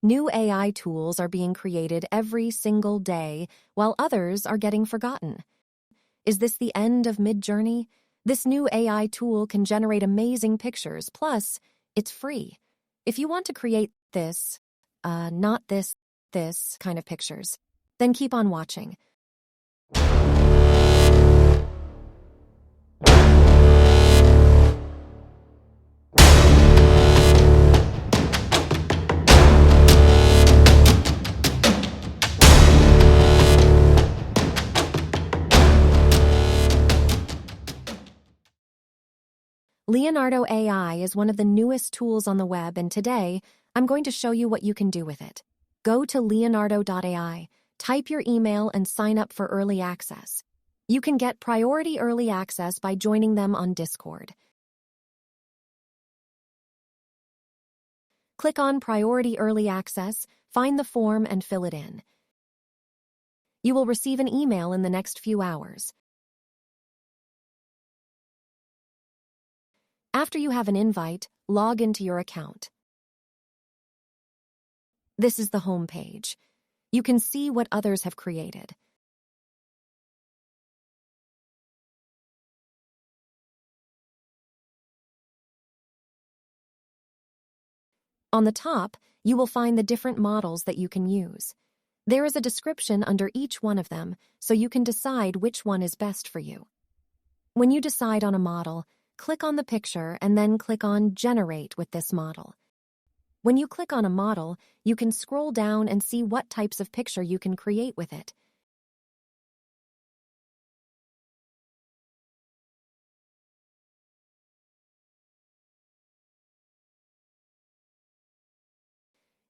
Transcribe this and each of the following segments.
New AI tools are being created every single day, while others are getting forgotten. Is this the end of Midjourney? This new AI tool can generate amazing pictures, plus, it's free. If you want to create not this kind of pictures, then keep on watching. Leonardo AI is one of the newest tools on the web, and today, I'm going to show you what you can do with it. Go to Leonardo.ai, type your email, and sign up for early access. You can get priority early access by joining them on Discord. Click on Priority Early Access, find the form, and fill it in. You will receive an email in the next few hours. After you have an invite, log into your account. This is the home page. You can see what others have created. On the top, you will find the different models that you can use. There is a description under each one of them, so you can decide which one is best for you. When you decide on a model, click on the picture and then click on Generate with this model. When you click on a model, you can scroll down and see what types of picture you can create with it.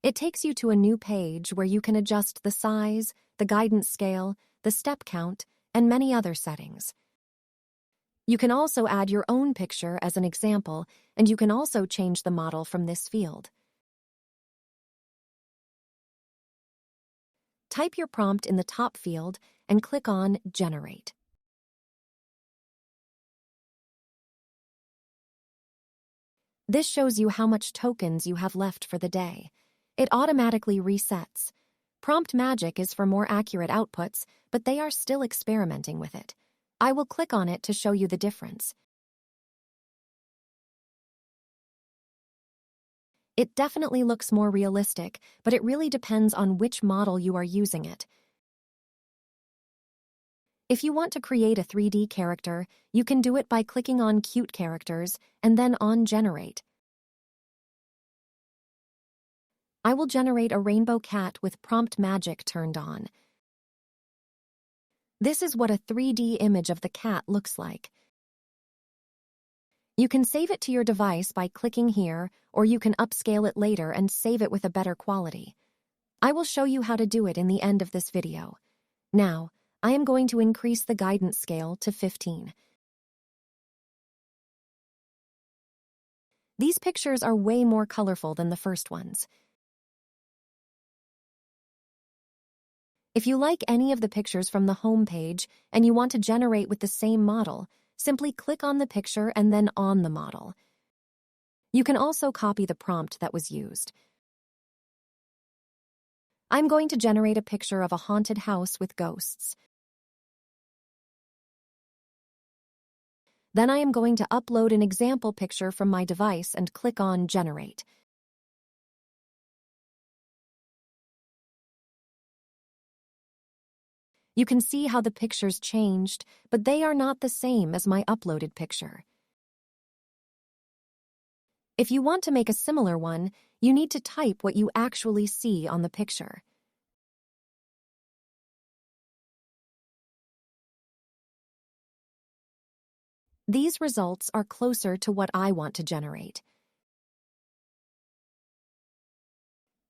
It takes you to a new page where you can adjust the size, the guidance scale, the step count, and many other settings. You can also add your own picture as an example, and you can also change the model from this field. Type your prompt in the top field and click on Generate. This shows you how much tokens you have left for the day. It automatically resets. Prompt Magic is for more accurate outputs, but they are still experimenting with it. I will click on it to show you the difference. It definitely looks more realistic, but it really depends on which model you are using it. If you want to create a 3D character, you can do it by clicking on Cute Characters and then on Generate. I will generate a rainbow cat with Prompt Magic turned on. This is what a 3D image of the cat looks like. You can save it to your device by clicking here, or you can upscale it later and save it with a better quality. I will show you how to do it in the end of this video. Now, I am going to increase the guidance scale to 15. These pictures are way more colorful than the first ones. If you like any of the pictures from the home page and you want to generate with the same model, simply click on the picture and then on the model. You can also copy the prompt that was used. I'm going to generate a picture of a haunted house with ghosts. Then I am going to upload an example picture from my device and click on Generate. You can see how the pictures changed, but they are not the same as my uploaded picture. If you want to make a similar one, you need to type what you actually see on the picture. These results are closer to what I want to generate.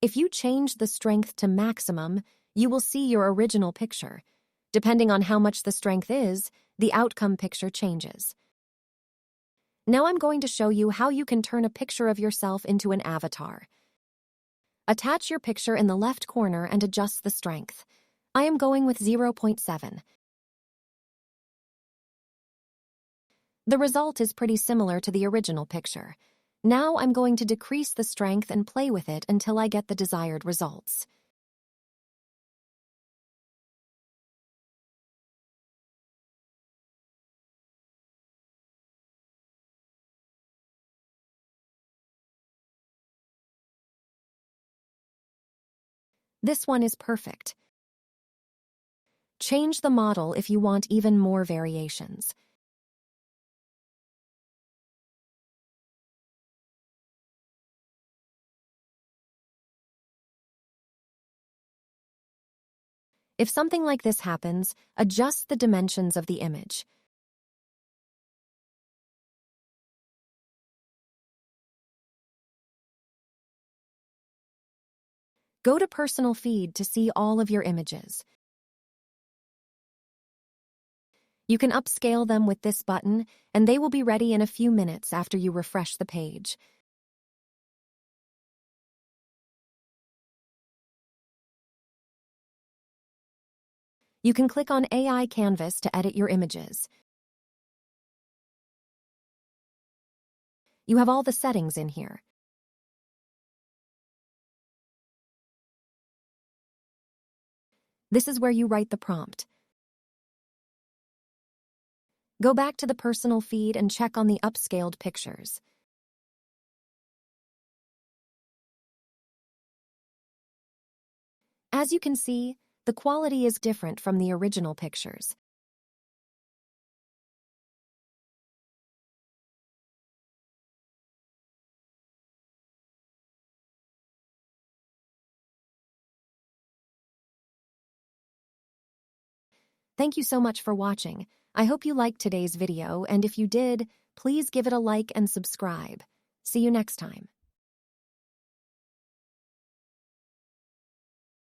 If you change the strength to maximum, you will see your original picture. Depending on how much the strength is, the outcome picture changes. Now I'm going to show you how you can turn a picture of yourself into an avatar. Attach your picture in the left corner and adjust the strength. I am going with 0.7. The result is pretty similar to the original picture. Now I'm going to decrease the strength and play with it until I get the desired results. This one is perfect. Change the model if you want even more variations. If something like this happens, adjust the dimensions of the image. Go to Personal Feed to see all of your images. You can upscale them with this button, and they will be ready in a few minutes after you refresh the page. You can click on AI Canvas to edit your images. You have all the settings in here. This is where you write the prompt. Go back to the Personal Feed and check on the upscaled pictures. As you can see, the quality is different from the original pictures. Thank you so much for watching. I hope you liked today's video, and if you did, please give it a like and subscribe. See you next time.